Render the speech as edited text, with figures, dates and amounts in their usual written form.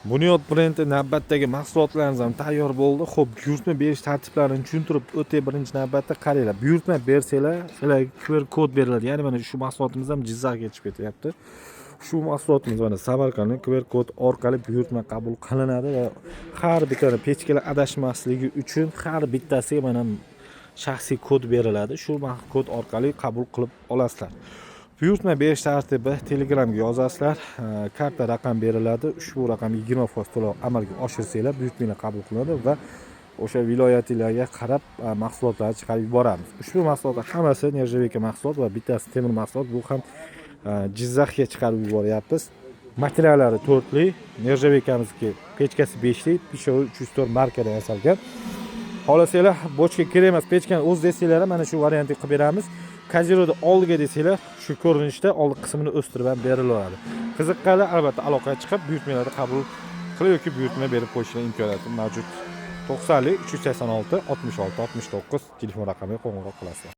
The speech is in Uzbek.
Bunyod brendi navbatdagi mahsulotlarimiz ham tayyor bo'ldi. Xo'p, buyurtma berish tartiblarini tushuntirib o'tay. Birinchi navbatda qaranglar. Buyurtma bersanglar, sizlarga QR kod beriladi. Ya'ni mana shu mahsulotimiz ham Jizzaxga yetib ketyapti. Shu mahsulotimiz mana Samarqandning QR kod orqali buyurtma qabul qilinadi va har bitta pechkalar adashmasligi uchun har bittasiga mana shaxsiy kod beriladi. Shu kod orqali qabul qilib olasizlar. Buyurtma berish tartibi Telegramga yozasizlar, karta raqam beriladi. Ushbu raqamga 20% to'lov amalga oshirsanglar, buyurtmalar qabul qilinadi va o'sha viloyatingizga qarab mahsulotlarni chiqarib yuboramiz. Ushbu mahsulotlar hammasi Nerjaveka mahsulot va bittasi temir mahsulot. Bu ham Jizzaxga chiqarib yuboryapmiz. Materiallari 4li, Nerjavekamizniki pechkasi 5li, pishovi 304 markada yasalgan. Xohlasanglar, bochka kerak emas, pechkani o'z desanglar, mana shu variantni qilib beramiz. Kajiroda oldiga desanglar, shu ko'rinishda oldi qismini o'stirib ham beriladi. Qiziqqanlar albatta aloqaga chiqib, buyurtmalarni qabul qilib yoki buyurtma berib qo'yishning imkoniyati mavjud. 90 386 66 69 telefon raqamiga qo'ng'iroq qilasizlar.